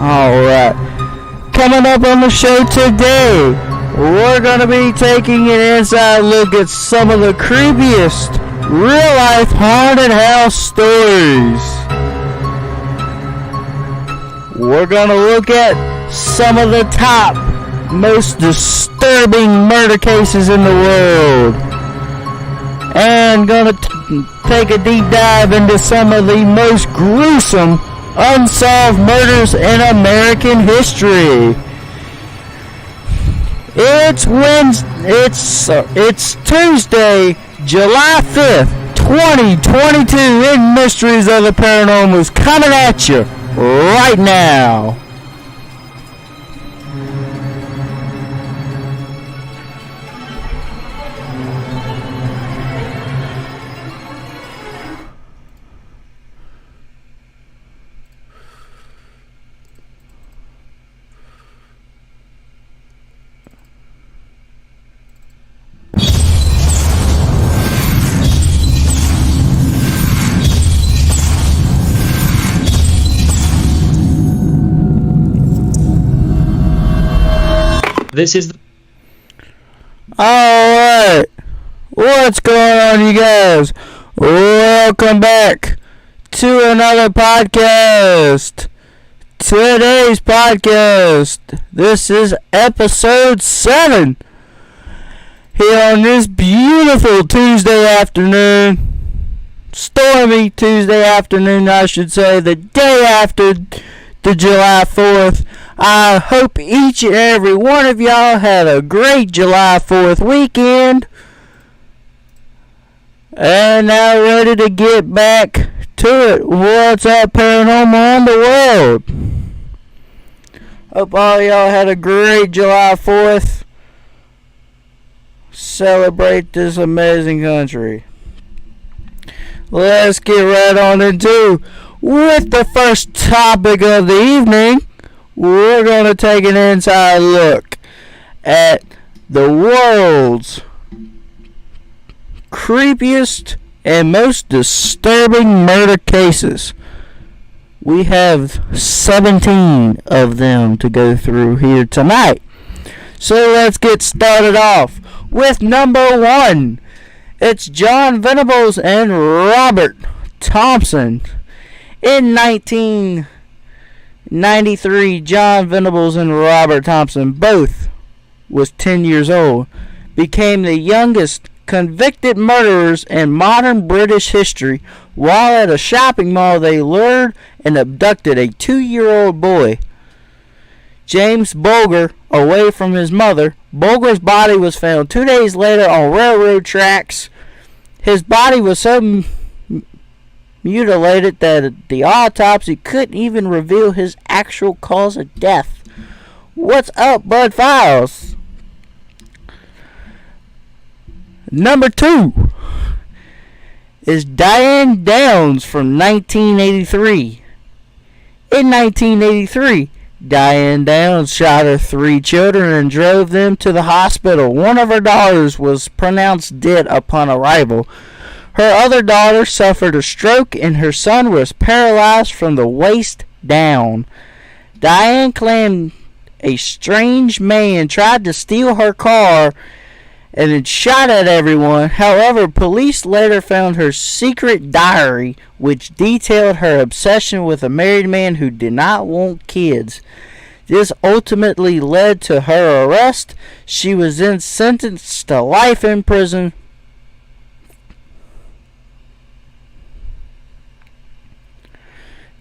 Alright. Coming up on the show today, we're going to be taking an inside look at some of the creepiest real-life haunted house stories. We're going to look at some of the top, most disturbing murder cases in the world. And going to take a deep dive into some of the most gruesome unsolved murders in American history. It's Tuesday, July 5th, 2022, and Mysteries of the Paranormal is coming at you right now. This is Alright, what's going on, you guys? Welcome back to another podcast. Today's podcast, this is episode 7 here on this beautiful Tuesday afternoon, stormy Tuesday afternoon, I should say, the day after the July 4th. I hope each and every one of y'all had a great July 4th weekend. And now ready to get back to it. What's up, paranormal in the world? Hope all y'all had a great July 4th. Celebrate this amazing country. Let's get right on into with the first topic of the evening. We're going to take an inside look at the world's creepiest and most disturbing murder cases. We have 17 of them to go through here tonight. So let's get started off with number 1. It's John Venables and Robert Thompson. In 1993, John Venables and Robert Thompson, both was 10 years old, became the youngest convicted murderers in modern British history. While at a shopping mall, they lured and abducted a 2-year-old boy, James Bulger, away from his mother. Bulger's body was found 2 days later on railroad tracks. His body was so mutilated that the autopsy couldn't even reveal his actual cause of death. What's up, Bud Files? Number 2 is Diane Downs from 1983. In 1983, Diane Downs shot her 3 children and drove them to the hospital. One of her daughters was pronounced dead upon arrival. Her other daughter suffered a stroke and her son was paralyzed from the waist down. Diane claimed a strange man tried to steal her car and then shot at everyone. However, police later found her secret diary, which detailed her obsession with a married man who did not want kids. This ultimately led to her arrest. She was then sentenced to life in prison.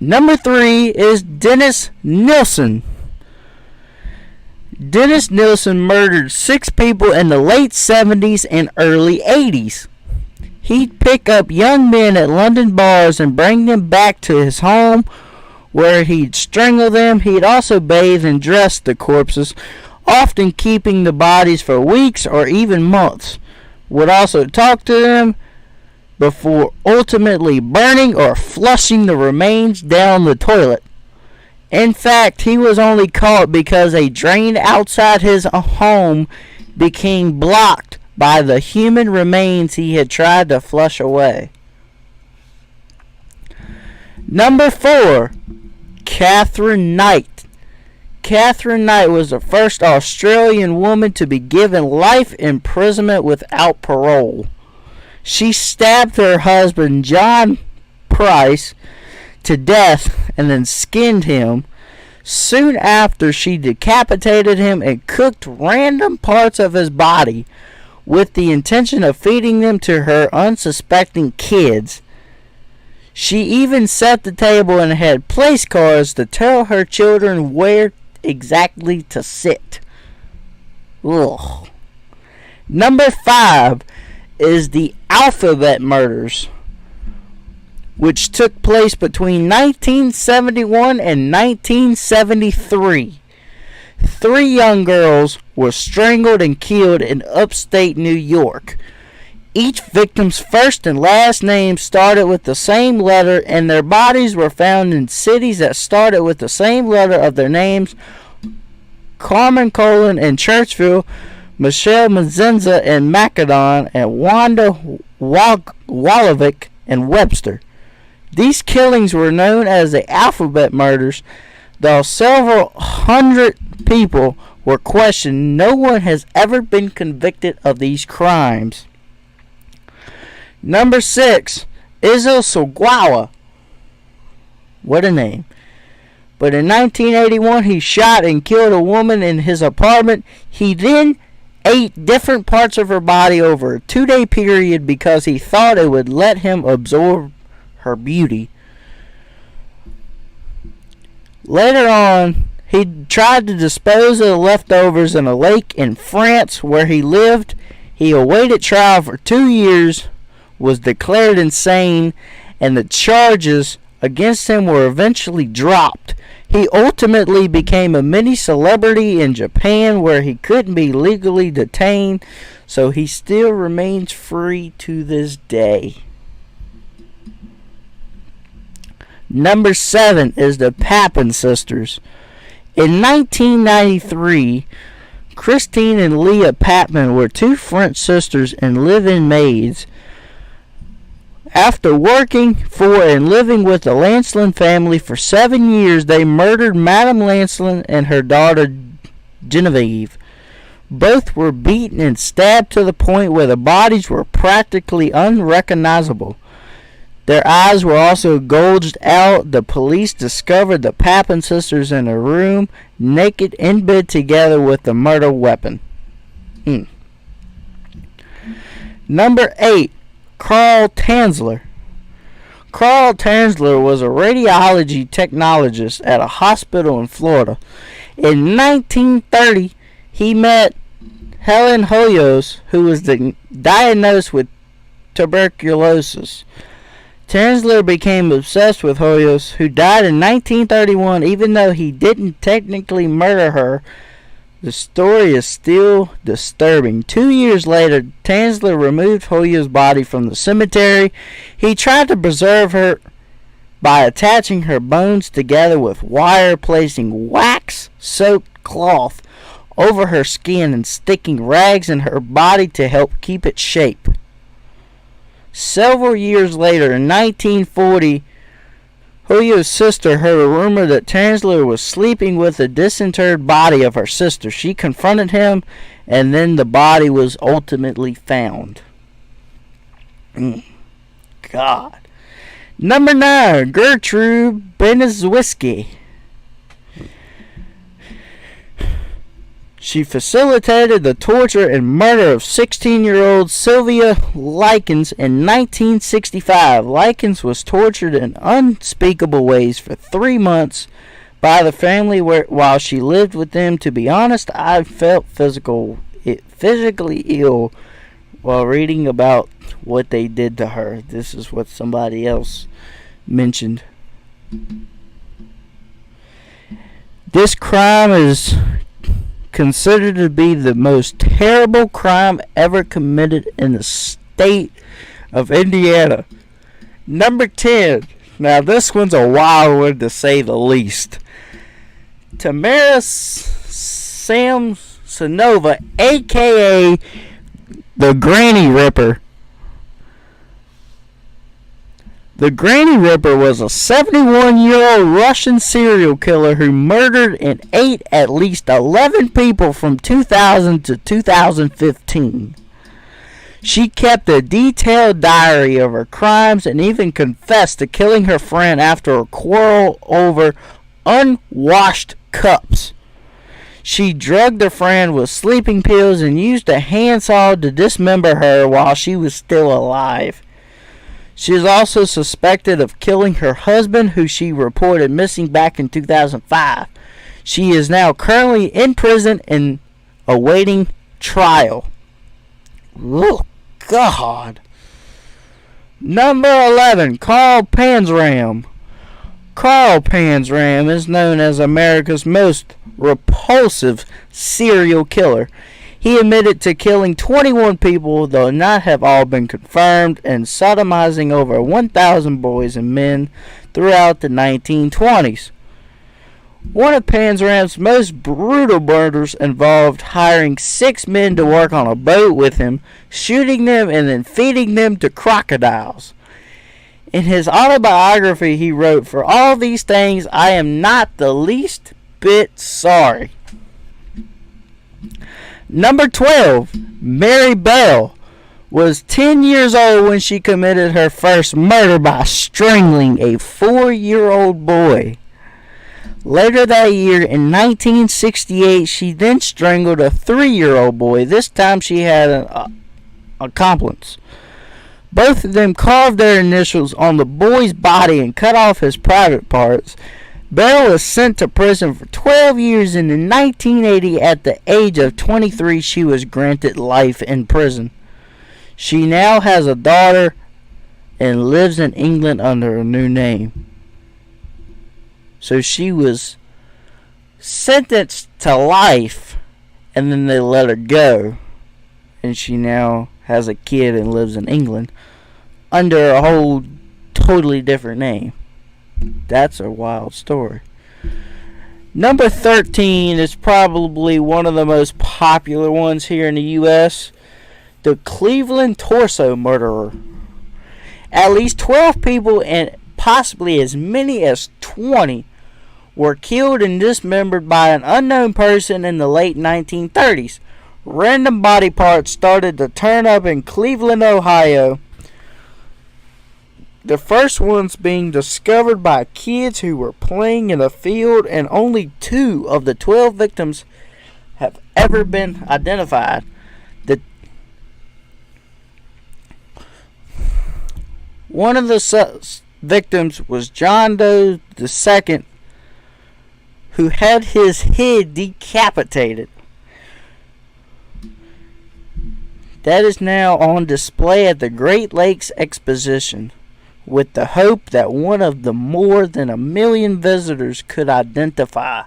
Number 3 is Dennis Nilsen. Dennis Nilsen murdered 6 people in the late 70s and early 80s. He'd pick up young men at London bars and bring them back to his home where he'd strangle them. He'd also bathe and dress the corpses, often keeping the bodies for weeks or even months. Would also talk to them before ultimately burning or flushing the remains down the toilet. In fact, he was only caught because a drain outside his home became blocked by the human remains he had tried to flush away. Number 4, Catherine Knight. Catherine Knight was the first Australian woman to be given life imprisonment without parole. She stabbed her husband, John Price, to death and then skinned him. Soon after, she decapitated him and cooked random parts of his body with the intention of feeding them to her unsuspecting kids. She even set the table and had place cards to tell her children where exactly to sit. Ugh. Number 5 is the Alphabet Murders, which took place between 1971 and 1973. 3 young girls were strangled and killed in upstate New York. Each victim's first and last name started with the same letter, and their bodies were found in cities that started with the same letter of their names: Carmen Colon in Churchville, Michelle Mazenza in Macedon, and Wanda Walovic in Webster. These killings were known as the Alphabet Murders. Though several hundred people were questioned, no one has ever been convicted of these crimes. Number 6, Izzo Sagawa. What a name. But in 1981, he shot and killed a woman in his apartment. He then ate different parts of her body over a 2-day period because he thought it would let him absorb her beauty. Later on, he tried to dispose of the leftovers in a lake in France where he lived. He awaited trial for 2 years, was declared insane, and the charges against him were eventually dropped. He ultimately became a mini celebrity in Japan where he couldn't be legally detained, so he still remains free to this day. Number 7 is the Pappan sisters. In 1993, Christine and Leah Pappan were 2 French sisters and live-in maids. After working for and living with the Lancelin family for 7 years, they murdered Madame Lancelin and her daughter Genevieve. Both were beaten and stabbed to the point where the bodies were practically unrecognizable. Their eyes were also gouged out. The police discovered the Pappan sisters in a room, naked in bed together with the murder weapon. Number 8. Carl Tanzler. Carl Tanzler was a radiology technologist at a hospital in Florida. In 1930, he met Helen Hoyos, who was diagnosed with tuberculosis. Tanzler became obsessed with Hoyos, who died in 1931. Even though he didn't technically murder her, the story is still disturbing. 2 years later, Tanzler removed Hoyos' body from the cemetery. He tried to preserve her by attaching her bones together with wire, placing wax-soaked cloth over her skin, and sticking rags in her body to help keep its shape. Several years later, in 1940, Hoyos' sister heard a rumor that Tanzler was sleeping with the disinterred body of her sister. She confronted him, and then the body was ultimately found. God. Number 9, Gertrude Benezwiski. She facilitated the torture and murder of 16-year-old Sylvia Likens in 1965. Likens was tortured in unspeakable ways for 3 months by the family while she lived with them. To be honest, I felt physically ill while reading about what they did to her. This is what somebody else mentioned. This crime is considered to be the most terrible crime ever committed in the state of Indiana. Number 10. Now this one's a wild one to say the least. Tamara Samsonova, aka the Granny Ripper. The Granny Ripper was a 71-year-old Russian serial killer who murdered and ate at least 11 people from 2000 to 2015. She kept a detailed diary of her crimes and even confessed to killing her friend after a quarrel over unwashed cups. She drugged her friend with sleeping pills and used a handsaw to dismember her while she was still alive. She is also suspected of killing her husband, who she reported missing back in 2005. She is now currently in prison and awaiting trial. Oh, God. Number 11, Carl Panzram. Carl Panzram is known as America's most repulsive serial killer. He admitted to killing 21 people, though not have all been confirmed, and sodomizing over 1,000 boys and men throughout the 1920s. One of Panzram's most brutal murders involved hiring 6 men to work on a boat with him, shooting them, and then feeding them to crocodiles. In his autobiography, he wrote, "For all these things, I am not the least bit sorry." Number 12, Mary Bell was 10 years old when she committed her first murder by strangling a 4-year-old boy. Later that year, in 1968, she then strangled a 3-year-old boy. This time she had an accomplice. Both of them carved their initials on the boy's body and cut off his private parts. Bell was sent to prison for 12 years, and in 1980, at the age of 23, she was granted life in prison. She now has a daughter and lives in England under a new name. So she was sentenced to life, and then they let her go. And she now has a kid and lives in England under a whole totally different name. That's a wild story. Number 13 is probably one of the most popular ones here in the U.S. The Cleveland Torso Murderer. At least 12 people and possibly as many as 20 were killed and dismembered by an unknown person in the late 1930s. Random body parts started to turn up in Cleveland, Ohio. The first ones being discovered by kids who were playing in a field, and only 2 of the 12 victims have ever been identified. One of the victims was John Doe II, who had his head decapitated. That is now on display at the Great Lakes Exposition, with the hope that one of the more than 1 million visitors could identify.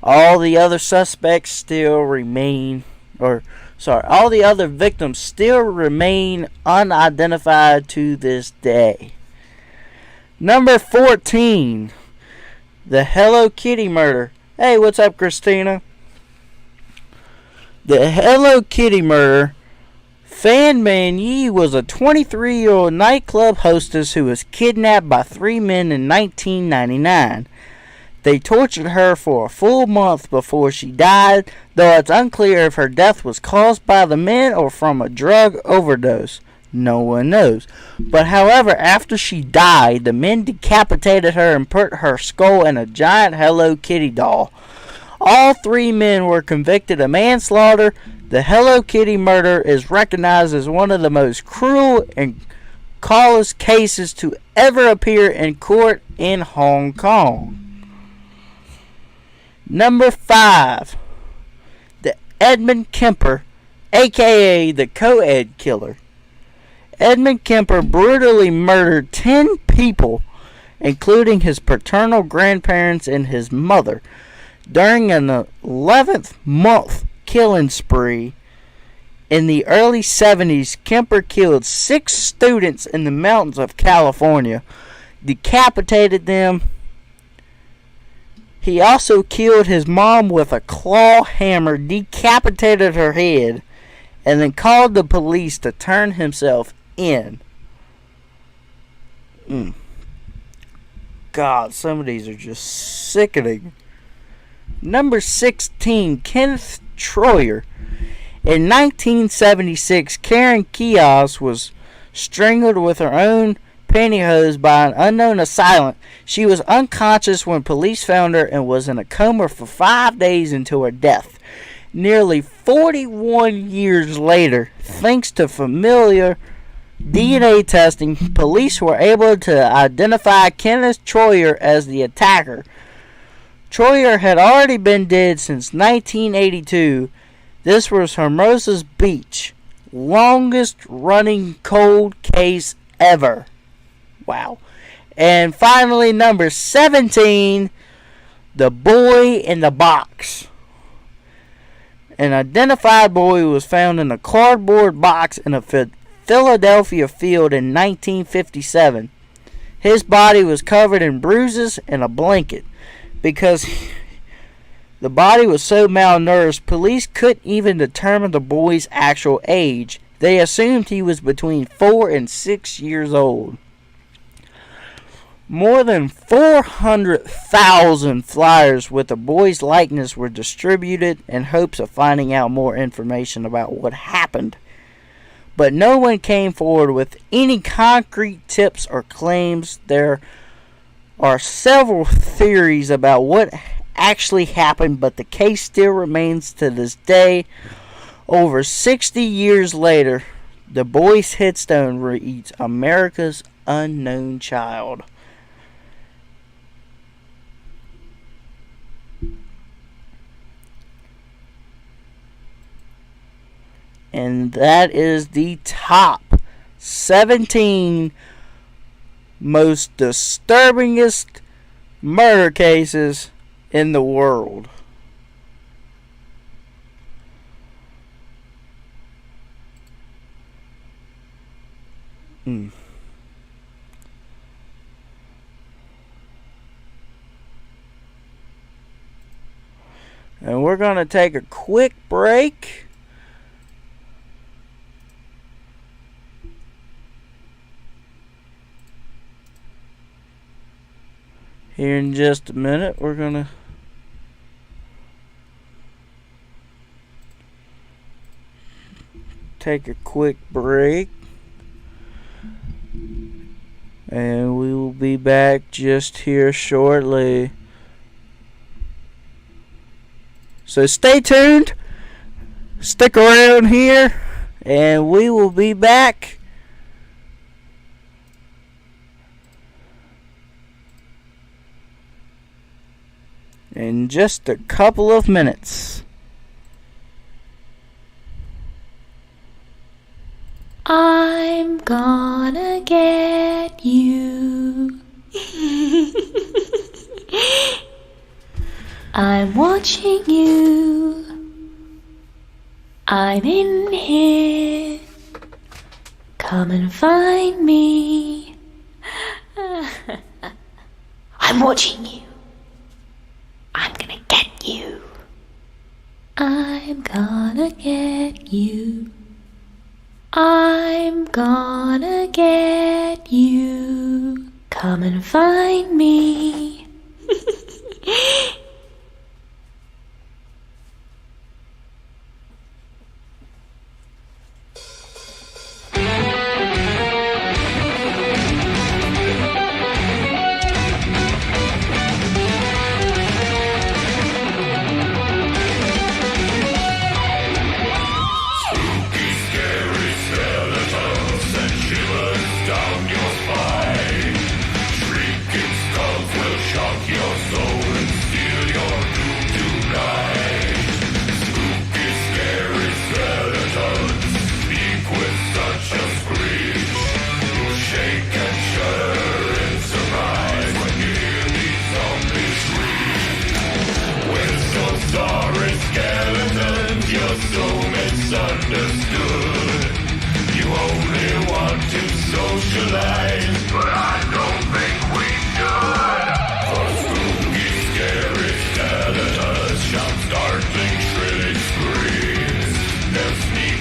All the other suspects still remain, all the other victims still remain unidentified to this day. Number 14, the Hello Kitty murder. Hey, what's up, Christina? The Hello Kitty murder. Fan Man Yi was a 23-year-old nightclub hostess who was kidnapped by 3 men in 1999. They tortured her for a full month before she died, though it's unclear if her death was caused by the men or from a drug overdose. No one knows. But however, after she died, the men decapitated her and put her skull in a giant Hello Kitty doll. All 3 men were convicted of manslaughter. The Hello Kitty murder is recognized as one of the most cruel and callous cases to ever appear in court in Hong Kong. Number 5, the Edmund Kemper, aka the Co-Ed Killer. Edmund Kemper brutally murdered 10 people, including his paternal grandparents and his mother, during an 11th month killing spree. In the early 70s, Kemper killed 6 students in the mountains of California, decapitated them. He also killed his mom with a claw hammer, decapitated her head, and then called the police to turn himself in. God, some of these are just sickening. Number 16, Kenneth Troyer. In 1976, Karen Kios was strangled with her own pantyhose by an unknown assailant. She was unconscious when police found her and was in a coma for 5 days until her death. Nearly 41 years later, thanks to familiar DNA testing, police were able to identify Kenneth Troyer as the attacker. Troyer had already been dead since 1982. This was Hermosa's Beach, longest running cold case ever. Wow. And finally, number 17, The Boy in the Box. An identified boy was found in a cardboard box in a Philadelphia field in 1957. His body was covered in bruises and a blanket. Because the body was so malnourished, police couldn't even determine the boy's actual age. They assumed he was between 4 and 6 years old. More than 400,000 flyers with the boy's likeness were distributed in hopes of finding out more information about what happened. But no one came forward with any concrete tips or claims. There are several theories about what actually happened, but the case still remains to this day. Over 60 years later, the boy's headstone reads, America's Unknown Child. And that is the top 17 most disturbingest murder cases in the world. And we're going to take a quick break. Here in just a minute, we're going to take a quick break. And we will be back just here shortly. So stay tuned. Stick around here. And we will be back in just a couple of minutes. I'm gonna get you. I'm watching you. I'm in here. Come and find me. I'm watching you. I'm gonna get you. I'm gonna get you. I'm gonna get you. Come and find me.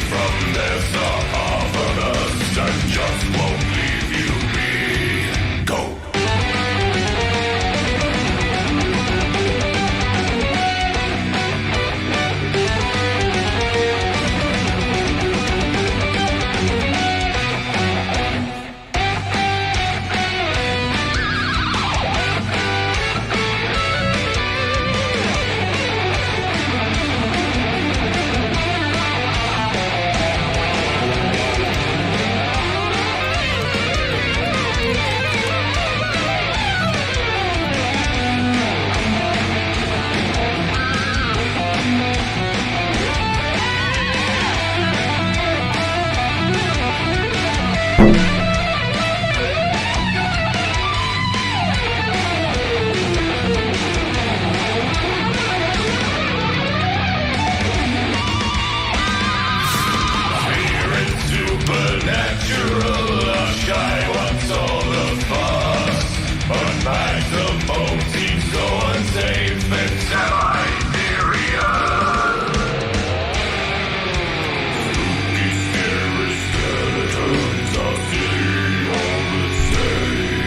From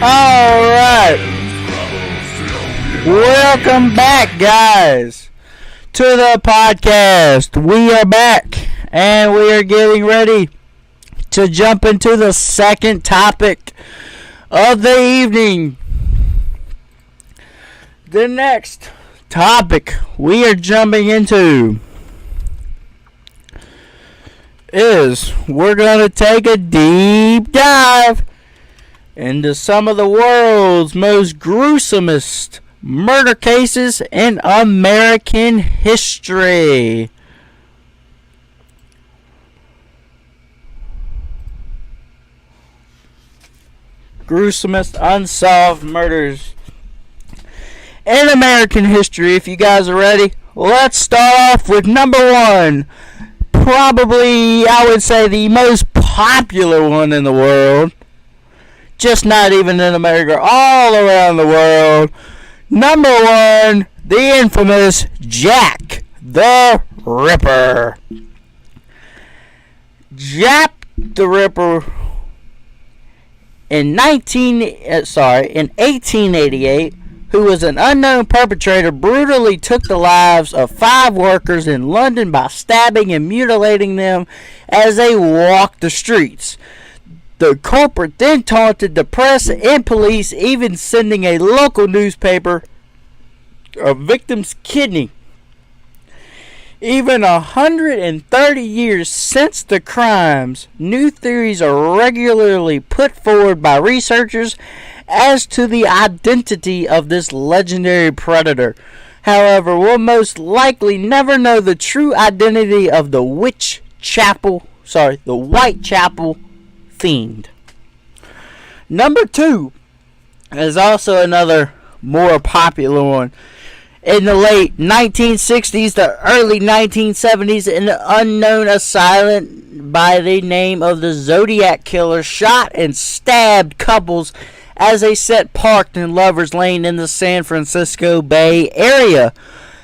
Alright. Welcome back, guys, to the podcast. We are back, and we are getting ready to jump into the second topic of the evening. The next topic we are jumping into is we're going to take a deep dive into some of the world's most gruesomest murder cases in American history. Gruesomest unsolved murders in American history. If you guys are ready, let's start off with number one. Probably, I would say, the most popular one in the world. Just not even in America, all around the world. Number one, the infamous Jack the Ripper. Jack the Ripper in 1888, who was an unknown perpetrator, brutally took the lives of 5 workers in London by stabbing and mutilating them as they walked the streets. The culprit then taunted the press and police, even sending a local newspaper a victim's kidney. Even 130 years since the crimes, new theories are regularly put forward by researchers as to the identity of this legendary predator. However, we'll most likely never know the true identity of the Whitechapel fiend. Number two is also another more popular one. In the late 1960s to early 1970s, an unknown assailant by the name of the Zodiac Killer shot and stabbed couples as they sat parked in Lover's Lane in the San Francisco Bay Area.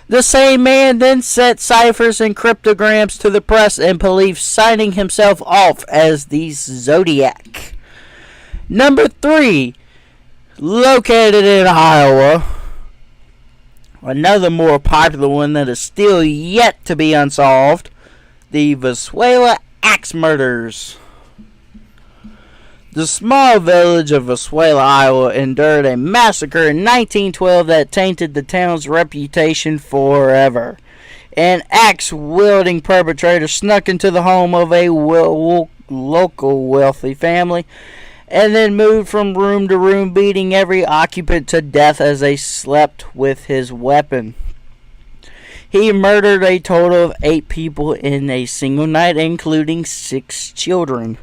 The same man then sent ciphers and cryptograms to the press and police, signing himself off as the Zodiac. Number 3, located in Iowa, another more popular one that is still yet to be unsolved, the Venezuela Axe Murders. The small village of Venezuela, Iowa, endured a massacre in 1912 that tainted the town's reputation forever. An axe-wielding perpetrator snuck into the home of a local wealthy family and then moved from room to room, beating every occupant to death as they slept with his weapon. He murdered a total of 8 people in a single night, including 6 children.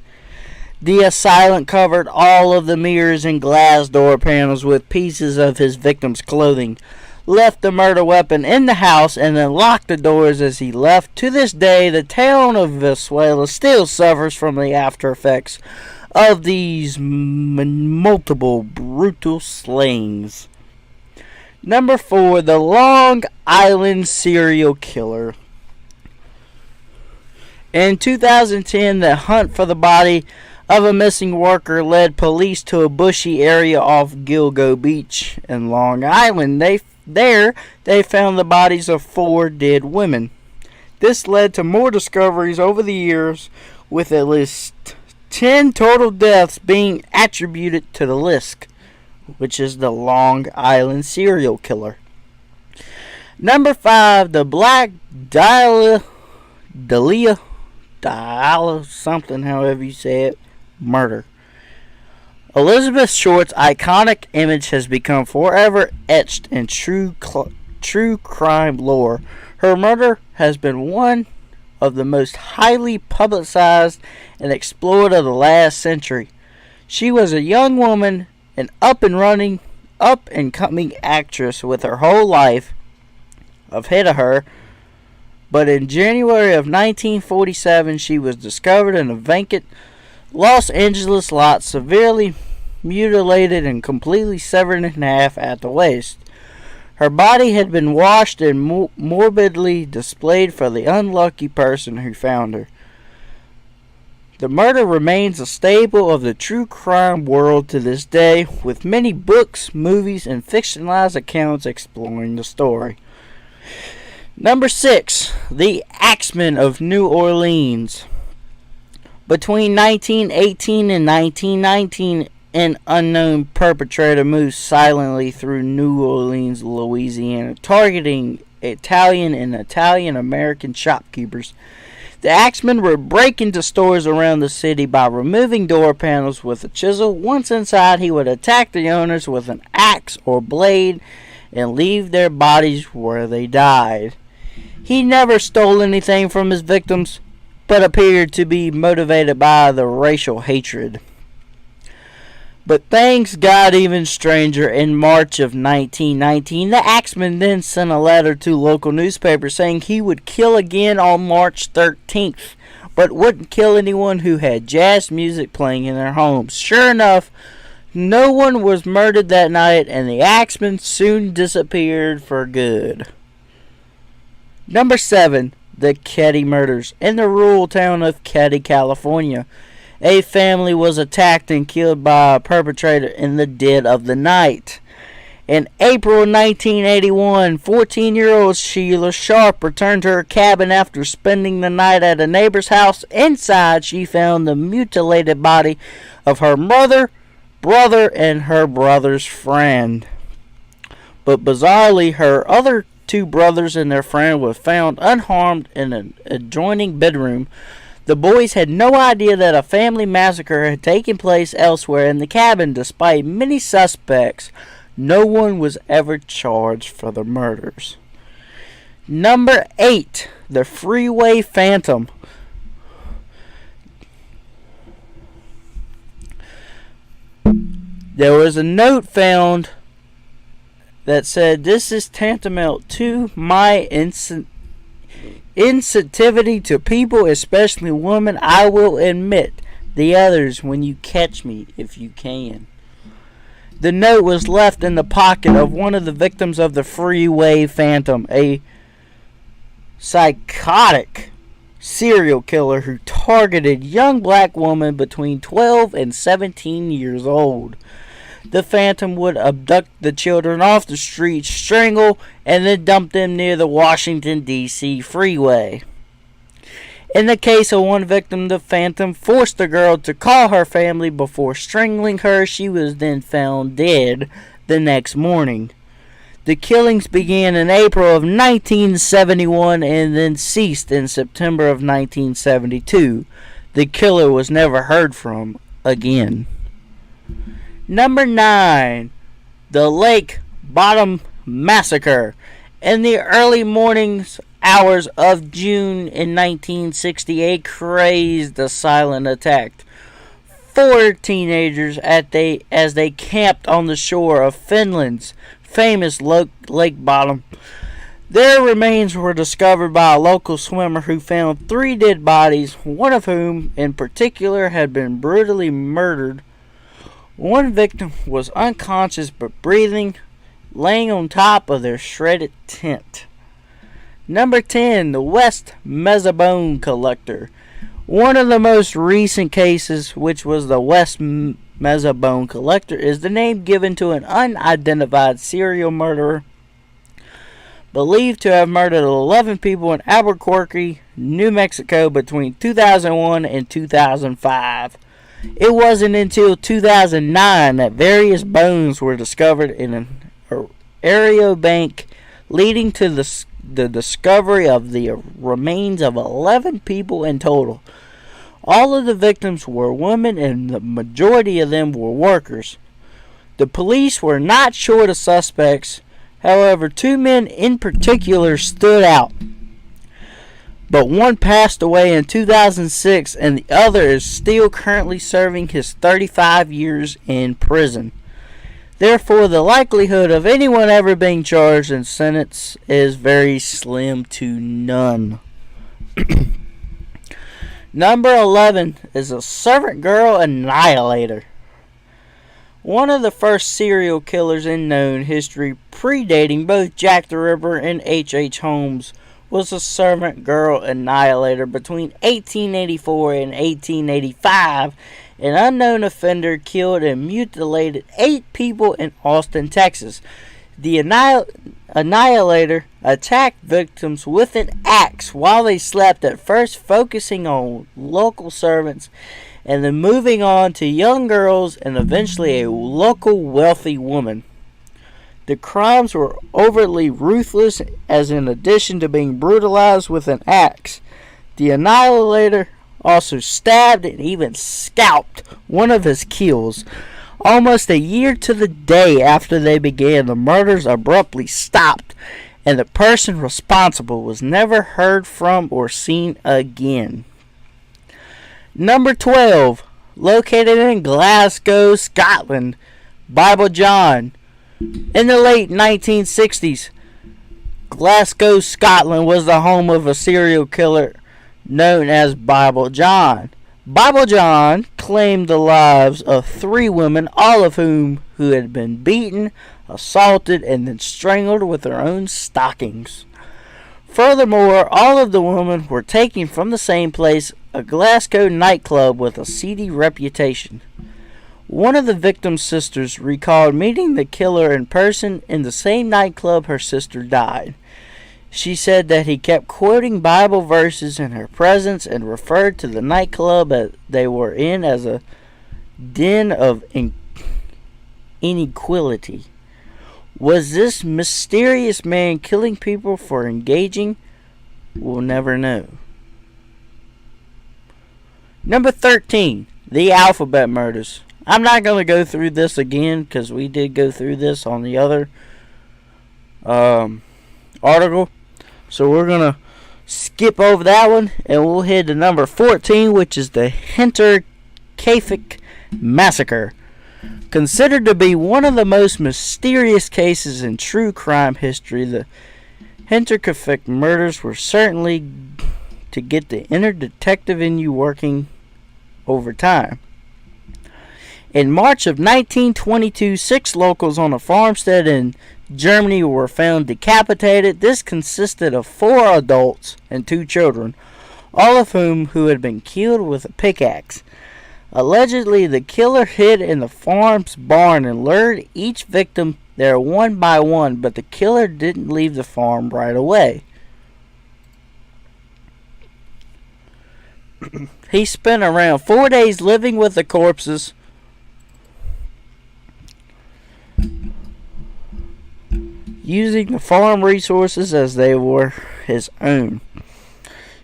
The assailant covered all of the mirrors and glass door panels with pieces of his victim's clothing, left the murder weapon in the house, and then locked the doors as he left. To this day, the town of Venezuela still suffers from the after effects of these multiple brutal slayings. Number 4, the Long Island serial killer. In 2010, the hunt for the body of a missing worker led police to a bushy area off Gilgo Beach in Long Island. They found the bodies of 4 dead women. This led to more discoveries over the years, with at least 10 total deaths being attributed to the Lisk, which is the Long Island serial killer. Number 5, the Black Dahlia, something, however you say it, murder. Elizabeth Short's iconic image has become forever etched in true crime lore. Her murder has been one of the most highly publicized and explored of the last century. She was a young woman, an up and coming actress with her whole life ahead of her, but in January of 1947 she was discovered in a vacant Los Angeles lot, severely mutilated, and completely severed in half at the waist. Her body had been washed and morbidly displayed for the unlucky person who found her. The murder remains a staple of the true crime world to this day, with many books, movies, and fictionalized accounts exploring the story. Number 6. The Axemen of New Orleans. Between 1918 and 1919, an unknown perpetrator moved silently through New Orleans, Louisiana, targeting Italian and Italian-American shopkeepers. The Axemen would break into stores around the city by removing door panels with a chisel. Once inside, he would attack the owners with an axe or blade and leave their bodies where they died. He never stole anything from his victims, but appeared to be motivated by the racial hatred. But things got even stranger. In March of 1919, the Axeman then sent a letter to local newspapers saying he would kill again on March 13th, but wouldn't kill anyone who had jazz music playing in their homes. Sure enough, no one was murdered that night, and the Axeman soon disappeared for good. Number 7. The Ketty Murders. In the rural town of Ketty, California, a family was attacked and killed by a perpetrator in the dead of the night. In April 1981, 14-year-old Sheila Sharp returned to her cabin after spending the night at a neighbor's house. Inside, she found the mutilated body of her mother, brother, and her brother's friend. But bizarrely, her other 2 brothers and their friend were found unharmed in an adjoining bedroom. The boys had no idea that a family massacre had taken place elsewhere in the cabin. Despite many suspects, no one was ever charged for the murders. Number 8. The Freeway Phantom. There was a note found that said, "This is tantamount to my insensitivity to people, especially women. I will admit the others when you catch me, if you can." The note was left in the pocket of one of the victims of the Freeway Phantom, a psychotic serial killer who targeted young black women between 12 and 17 years old. The Phantom would abduct the children off the street, strangle, and then dump them near the Washington, D.C. freeway. In the case of one victim, the Phantom forced the girl to call her family before strangling her. She was then found dead the next morning. The killings began in April of 1971 and then ceased in September of 1972. The killer was never heard from again. Number 9. The Lake Bottom Massacre. In the early mornings hours of June in 1968, crazed the silent attacked 4 teenagers as they camped on the shore of Finland's famous Lake Bottom. Their remains were discovered by a local swimmer who found 3 dead bodies, one of whom in particular had been brutally murdered. One victim was unconscious but breathing, laying on top of their shredded tent. Number 10. The West Mezzabone Collector. One of the most recent cases, which was the West Mezzabone Collector, is the name given to an unidentified serial murderer believed to have murdered 11 people in Albuquerque, New Mexico between 2001 and 2005. It wasn't until 2009 that various bones were discovered in an aerial bank, leading to the discovery of the remains of 11 people in total. All of the victims were women, and the majority of them were workers. The police were not short of suspects. However, 2 men in particular stood out. But one passed away in 2006, and the other is still currently serving his 35 years in prison. Therefore, the likelihood of anyone ever being charged and sentenced is very slim to none. Number 11 is a servant girl annihilator. One of the first serial killers in known history, predating both Jack the Ripper and H.H. Holmes, was a servant girl annihilator. Between 1884 and 1885, an unknown offender killed and mutilated 8 people in Austin, Texas. The annihilator attacked victims with an axe while they slept, at first focusing on local servants and then moving on to young girls and eventually a local wealthy woman. The crimes were overtly ruthless, as in addition to being brutalized with an axe, the annihilator also stabbed and even scalped one of his kills. Almost a year to the day after they began, the murders abruptly stopped, and the person responsible was never heard from or seen again. Number 12, located in Glasgow, Scotland, Bible John. In the late 1960s, Glasgow, Scotland was the home of a serial killer known as Bible John. Bible John claimed the lives of 3 women, all of whom who had been beaten, assaulted, and then strangled with their own stockings. Furthermore, all of the women were taken from the same place, a Glasgow nightclub with a seedy reputation. One of the victim's sisters recalled meeting the killer in person in the same nightclub her sister died. She said that he kept quoting Bible verses in her presence and referred to the nightclub that they were in as a den of inequality. Was this mysterious man killing people for engaging? We'll never know. Number 13, the alphabet murders. I'm not going to go through this again because we did go through this on the other article. So we're going to skip over that one and we'll head to number 14, which is the Hinterkaifeck Massacre. Considered to be one of the most mysterious cases in true crime history, the Hinterkaifeck murders were certainly to get the inner detective in you working overtime. In March of 1922, 6 locals on a farmstead in Germany were found decapitated. This consisted of 4 adults and 2 children, all of whom who had been killed with a pickaxe. Allegedly, the killer hid in the farm's barn and lured each victim there one by one, but the killer didn't leave the farm right away. He spent around 4 days living with the corpses, using the farm resources as they were his own.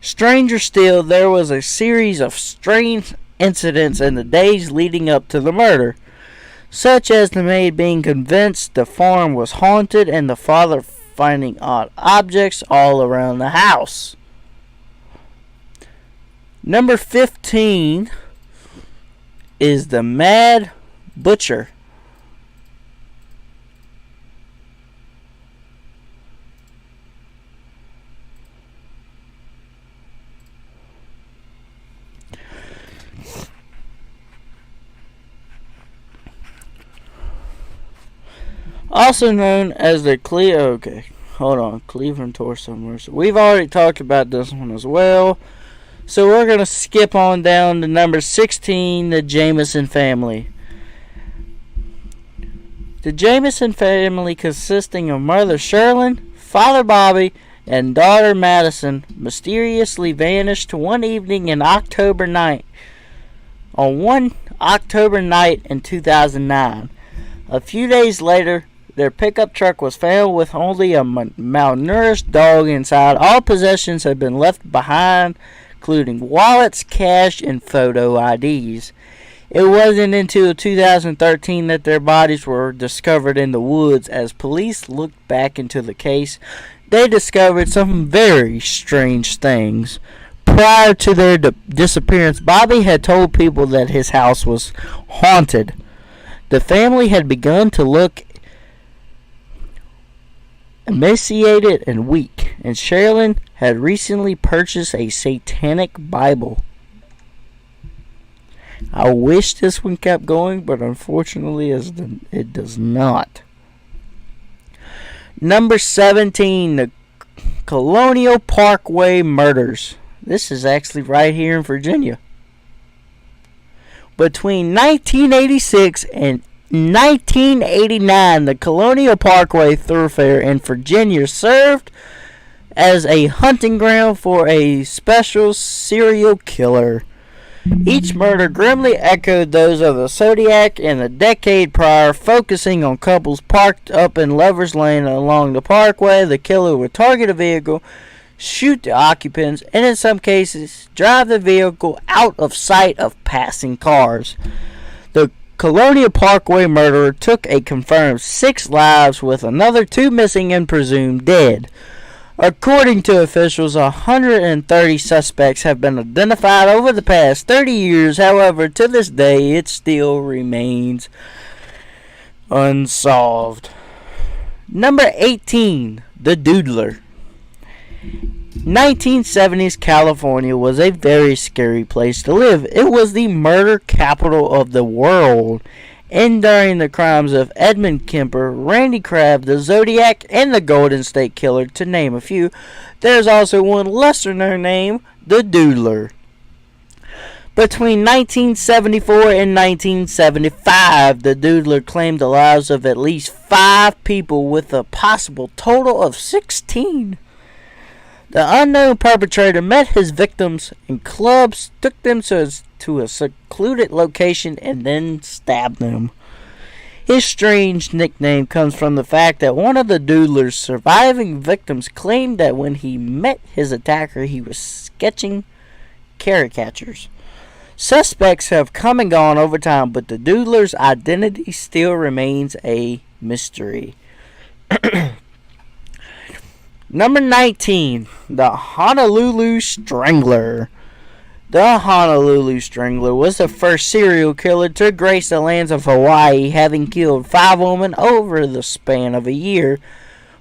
Stranger still, there was a series of strange incidents in the days leading up to the murder, such as the maid being convinced the farm was haunted and the father finding odd objects all around the house. Number 15 is the Mad Butcher. Also known as the Cleveland Torso Murders. We've already talked about this one as well. So we're going to skip on down to number 16, the Jameson family. The Jameson family, consisting of mother Sherlyn, father Bobby, and daughter Madison, mysteriously vanished one evening in October night. On one October night in 2009. A few days later, their pickup truck was found with only a malnourished dog inside. All possessions had been left behind, including wallets, cash, and photo IDs. It wasn't until 2013 that their bodies were discovered in the woods. As police looked back into the case, they discovered some very strange things. Prior to their disappearance, Bobby had told people that his house was haunted. The family had begun to look emaciated and weak, and Sherilyn had recently purchased a satanic Bible. I wish this one kept going, but unfortunately it does not. Number 17, the Colonial Parkway murders. This is actually right here in Virginia. Between 1986 and 1989, the Colonial Parkway thoroughfare in Virginia served as a hunting ground for a special serial killer. Each murder grimly echoed those of the Zodiac in the decade prior, focusing on couples parked up in Lover's Lane along the parkway. The killer would target a vehicle, shoot the occupants, and in some cases, drive the vehicle out of sight of passing cars. The Colonial Parkway murderer took a confirmed 6 lives, with another 2 missing and presumed dead. According to officials, 130 suspects have been identified over the past 30 years. However, to this day, it still remains unsolved. Number 18, the Doodler. 1970s California was a very scary place to live. It was the murder capital of the world. Enduring the crimes of Edmund Kemper, Randy Crabb, the Zodiac, and the Golden State Killer, to name a few. There's also one lesser-known name, the Doodler. Between 1974 and 1975, the Doodler claimed the lives of at least 5 people, with a possible total of 16. The unknown perpetrator met his victims in clubs, took them to a secluded location, and then stabbed them. His strange nickname comes from the fact that one of the Doodler's surviving victims claimed that when he met his attacker, he was sketching caricatures. Suspects have come and gone over time, but the Doodler's identity still remains a mystery. Number 19, the Honolulu Strangler. The Honolulu Strangler was the first serial killer to grace the lands of Hawaii, having killed 5 women over the span of a year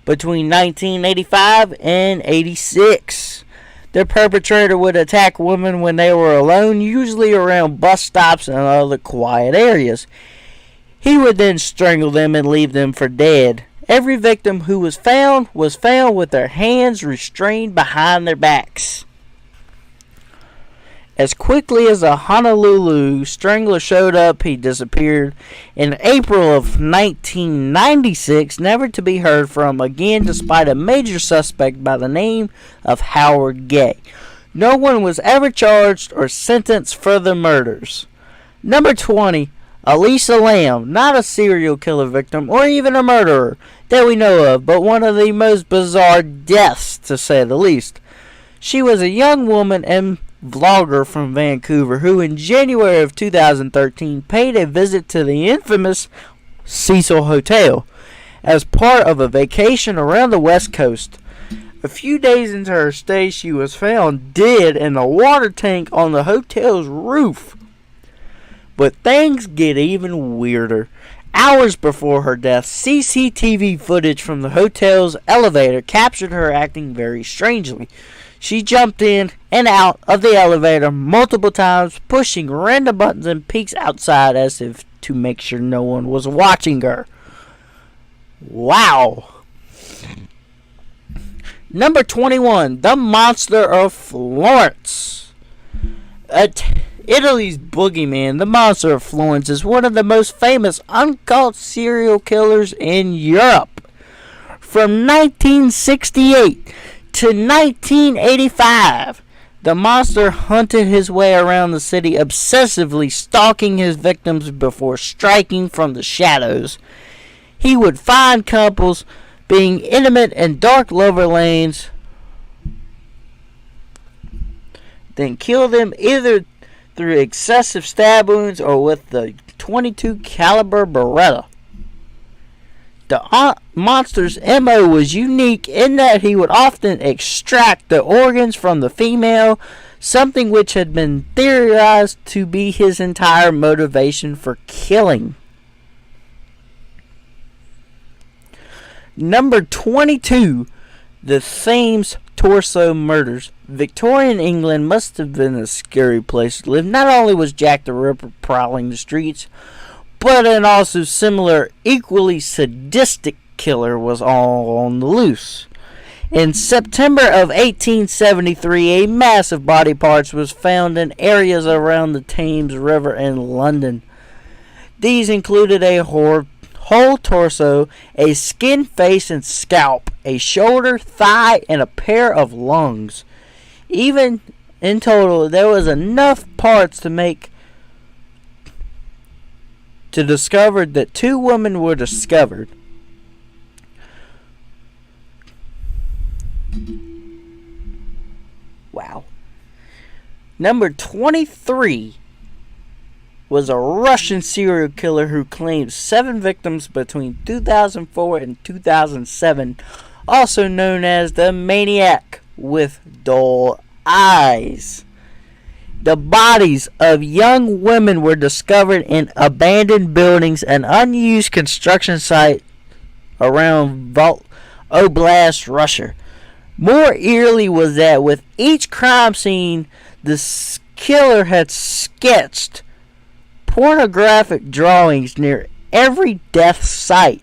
between 1985 and 86. The perpetrator would attack women when they were alone, usually around bus stops and other quiet areas. He would then strangle them and leave them for dead. Every victim who was found with their hands restrained behind their backs. As quickly as the Honolulu Strangler showed up, he disappeared in April of 1996, never to be heard from again, despite a major suspect by the name of Howard Gay. No one was ever charged or sentenced for the murders. Number 20, Elisa Lam, not a serial killer victim or even a murderer that we know of, but one of the most bizarre deaths, to say the least. She was a young woman and vlogger from Vancouver who in January of 2013 paid a visit to the infamous Cecil Hotel as part of a vacation around the West Coast. A few days into her stay, she was found dead in the water tank on the hotel's roof. But things get even weirder. Hours before her death, CCTV footage from the hotel's elevator captured her acting very strangely. She jumped in and out of the elevator multiple times, pushing random buttons and peeks outside as if to make sure no one was watching her. Wow. Number 21, the Monster of Florence. Italy's boogeyman, the Monster of Florence, is one of the most famous uncaught serial killers in Europe. From 1968 to 1985, the monster hunted his way around the city, obsessively stalking his victims before striking from the shadows. He would find couples being intimate in dark lover lanes, then kill them either through excessive stab wounds or with the .22 caliber Beretta. The monster's MO was unique in that he would often extract the organs from the female, something which had been theorized to be his entire motivation for killing. Number 22, the Thames torso murders. Victorian England must have been a scary place to live. Not only was Jack the Ripper prowling the streets, but an also similar, equally sadistic killer was all on the loose. In September of 1873, a mass of body parts was found in areas around the Thames River in London. These included a whole torso, a skin, face, and scalp, a shoulder, thigh, and a pair of lungs. Even in total, there was enough parts to discover that 2 women were discovered. Wow. Number 23 was a Russian serial killer who claimed 7 victims between 2004 and 2007, also known as the Maniac with Dull Eyes. The bodies of young women were discovered in abandoned buildings and unused construction sites around Oblast, Russia. More eerily was that with each crime scene, the killer had sketched pornographic drawings near every death site.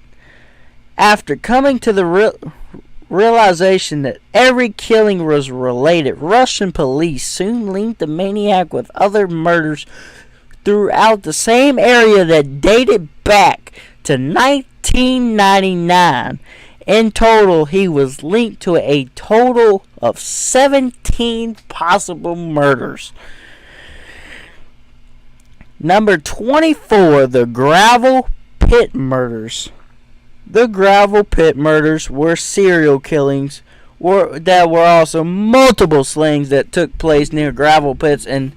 After coming to the realization that every killing was related, Russian police soon linked the maniac with other murders throughout the same area that dated back to 1999. In total, he was linked to a total of 17 possible murders. Number 24, the Gravel Pit Murders. The Gravel Pit Murders were serial killings that were also multiple slayings that took place near gravel pits in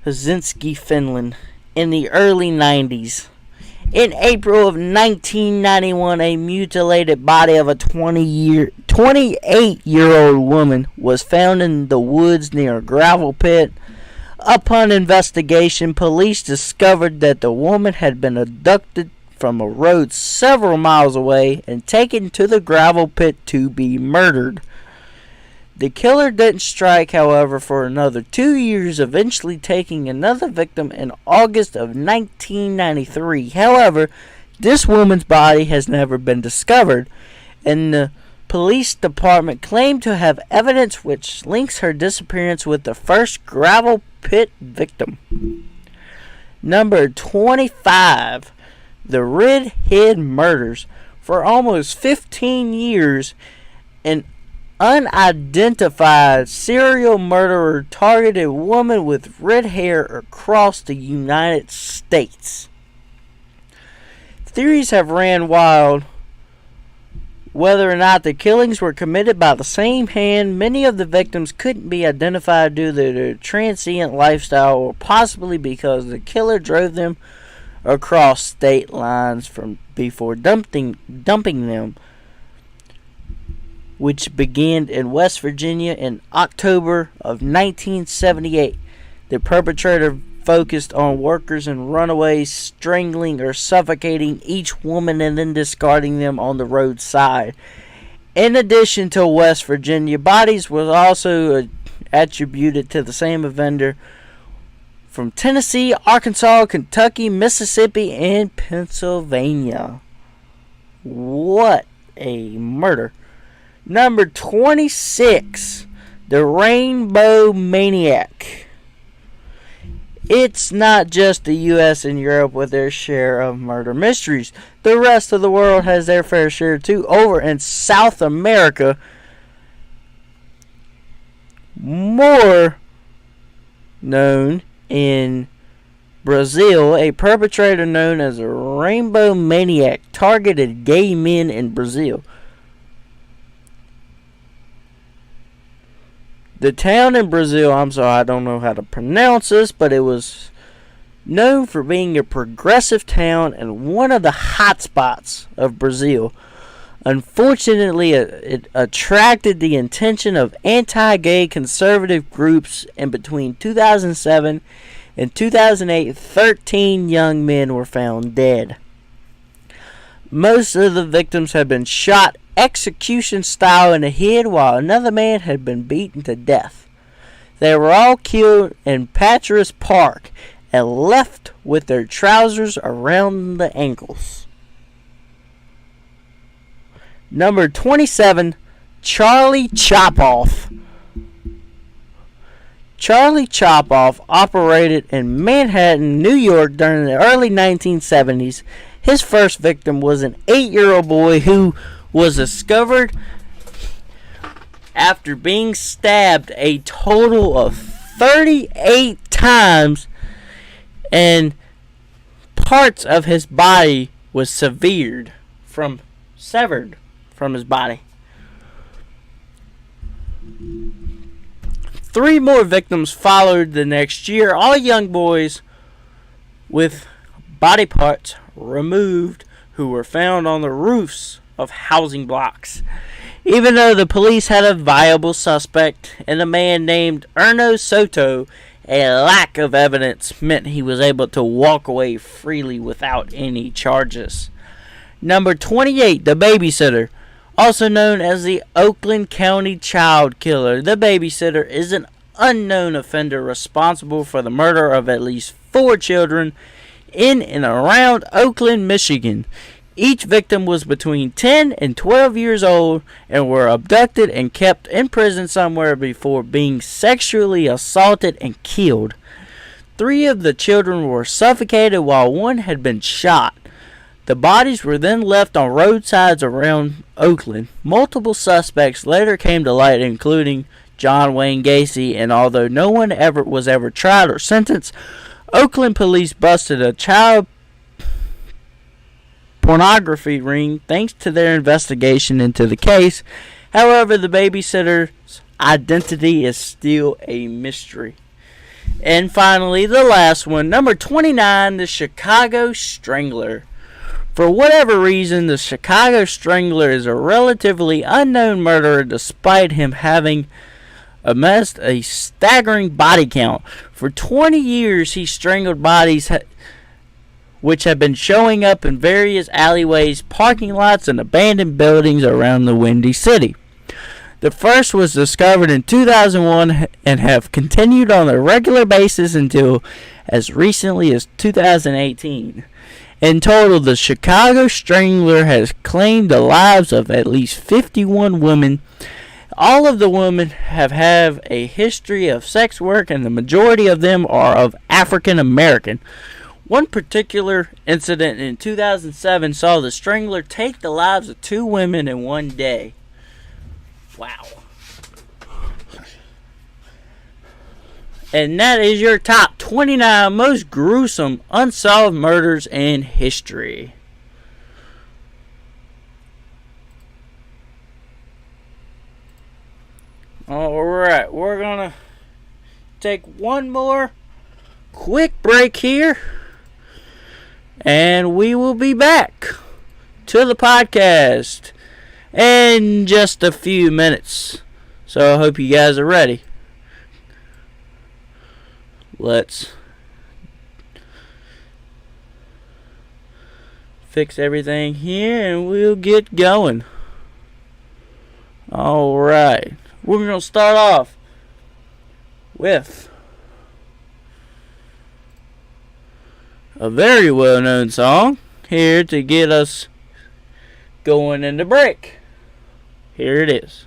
Helsinki, Finland in the early 90s. In April of 1991, a mutilated body of a 28-year-old woman was found in the woods near a gravel pit. Upon investigation, police discovered that the woman had been abducted from a road several miles away and taken to the gravel pit to be murdered. The killer didn't strike, however, for another 2 years, eventually taking another victim in August of 1993. However, this woman's body has never been discovered, and the police department claimed to have evidence which links her disappearance with the first gravel pit victim. Number 25, the Redhead Murders. For almost 15 years, an unidentified serial murderer targeted a woman with red hair across the United States. Theories have ran wild whether or not the killings were committed by the same hand. Many of the victims couldn't be identified due to their transient lifestyle, or possibly because the killer drove them across state lines before dumping them, which began in West Virginia in October of 1978. The perpetrator focused on workers and runaways, strangling or suffocating each woman and then discarding them on the roadside. In addition to West Virginia, bodies were also attributed to the same offender from Tennessee, Arkansas, Kentucky, Mississippi, and Pennsylvania. What a murder. Number 26, the Rainbow Maniac. It's not just the U.S. and Europe with their share of murder mysteries. The rest of the world has their fair share too. Over in South America, more known in Brazil, a perpetrator known as a Rainbow Maniac targeted gay men in Brazil. The town in Brazil, I don't know how to pronounce this, but it was known for being a progressive town and one of the hot spots of Brazil. Unfortunately, it attracted the attention of anti-gay conservative groups, and between 2007 and 2008, 13 young men were found dead. Most of the victims had been shot execution style in the head, while another man had been beaten to death. They were all killed in Patras Park and left with their trousers around the ankles. Number 27, Charlie Chopoff. Charlie Chopoff operated in Manhattan, New York during the early 1970s. His first victim was an 8-year-old boy who was discovered after being stabbed a total of 38 times, and parts of his body was severed from his body. 3 more victims followed the next year, all young boys with body parts removed who were found on the roofs of housing blocks. Even though the police had a viable suspect in a man named Erno Soto, a lack of evidence meant he was able to walk away freely without any charges. Number 28, the babysitter. Also known as the Oakland County Child Killer, the babysitter is an unknown offender responsible for the murder of at least 4 children in and around Oakland, Michigan. Each victim was between 10 and 12 years old and were abducted and kept in prison somewhere before being sexually assaulted and killed. 3 of the children were suffocated while 1 had been shot. The bodies were then left on roadsides around Oakland. Multiple suspects later came to light, including John Wayne Gacy, and although no one was ever tried or sentenced, Oakland police busted a child pornography ring thanks to their investigation into the case. However, the babysitter's identity is still a mystery. And finally, the last one, number 29, the Chicago Strangler. For whatever reason, the Chicago Strangler is a relatively unknown murderer despite him having amassed a staggering body count. For 20 years, he strangled bodies which have been showing up in various alleyways, parking lots, and abandoned buildings around the Windy City. The first was discovered in 2001 and have continued on a regular basis until as recently as 2018. In total, the Chicago Strangler has claimed the lives of at least 51 women. All of the women have a history of sex work, and the majority of them are of African American. One particular incident in 2007 saw the Strangler take the lives of 2 women in one day. Wow. And that is your top 29 most gruesome unsolved murders in history. Alright, we're gonna take one more quick break here, and we will be back to the podcast in just a few minutes. So I hope you guys are ready. Let's fix everything here and we'll get going. Alright, we're going to start off with a very well known song here to get us going in the break. Here it is.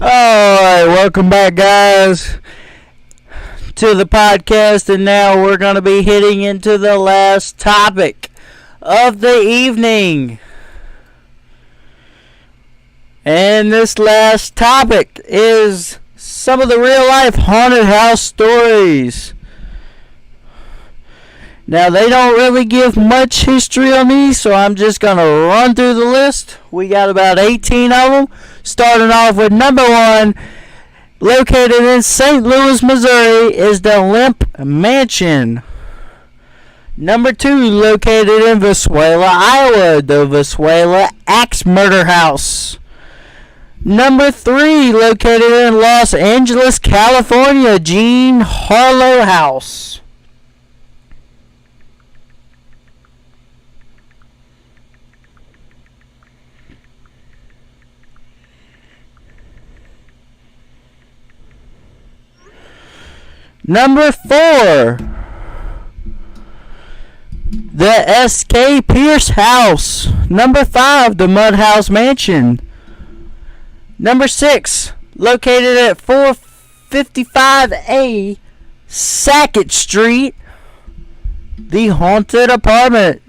Alright, welcome back, guys, to the podcast, and now we're going to be hitting into the last topic of the evening. And this last topic is some of the real-life haunted house stories. Now, they don't really give much history on these, so I'm just going to run through the list. We got about 18 of them. Starting off with number 1, located in St. Louis, Missouri, is the Limp Mansion. Number 2, located in Venezuela, Iowa, the Venezuela Axe Murder House. Number 3, located in Los Angeles, California, Jean Harlow House. Number 4, the S.K. Pierce House. Number 5, the Mudhouse Mansion. Number 6, located at 455A Sackett Street, the Haunted Apartment.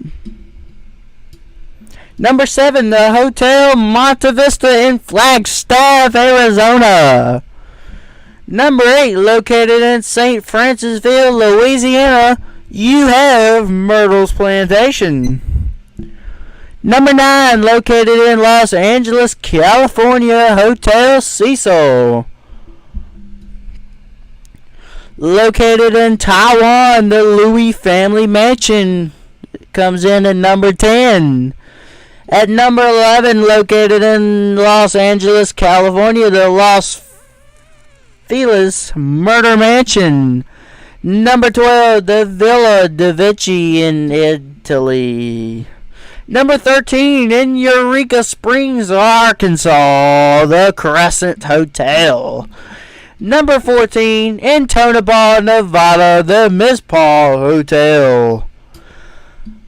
Number 7, the Hotel Monte Vista in Flagstaff, Arizona. Number 8, located in St. Francisville, Louisiana, you have Myrtle's Plantation. Number 9, located in Los Angeles, California, Hotel Cecil. Located in Taiwan, the Louis Family Mansion comes in at number 10. At number 11, located in Los Angeles, California, the Los Feliz Murder Mansion. Number 12, the Villa de Vici in Italy. Number 13, in Eureka Springs, Arkansas, the Crescent Hotel. Number 14, in Tonopah, Nevada, the Miss Paul Hotel.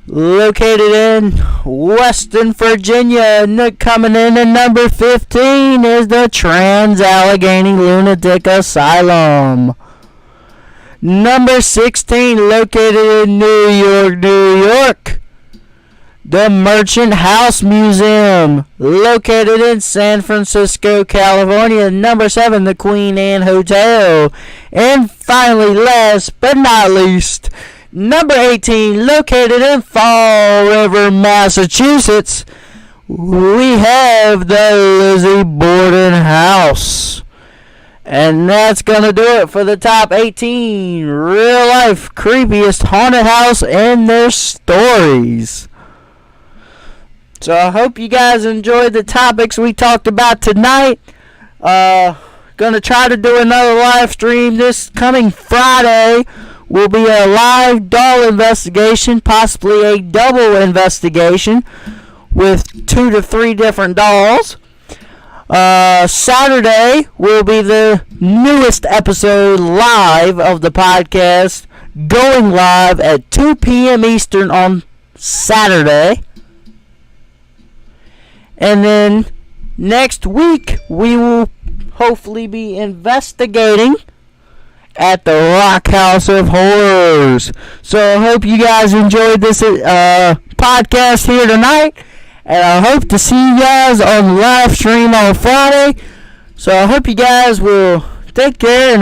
Located in Western Virginia, coming in at number 15 is the Trans-Allegheny Lunatic Asylum. Number 16, located in New York, New York, the Merchant House Museum. Located in San Francisco, California. Number 7, the Queen Anne Hotel. And finally, last but not least, number 18, located in Fall River, Massachusetts, we have the Lizzie Borden House. And that's going to do it for the top 18 real-life creepiest haunted house and their stories. So I hope you guys enjoyed the topics we talked about tonight. Going to try to do another live stream this coming Friday. Will be a live doll investigation, possibly a double investigation with 2 to 3 different dolls. Saturday will be the newest episode live of the podcast, going live at 2 p.m. Eastern on Saturday. And then next week we will hopefully be investigating at the Rock House of Horrors. So I hope you guys enjoyed this podcast here tonight, and I hope to see you guys on the live stream on Friday. So I hope you guys will take care and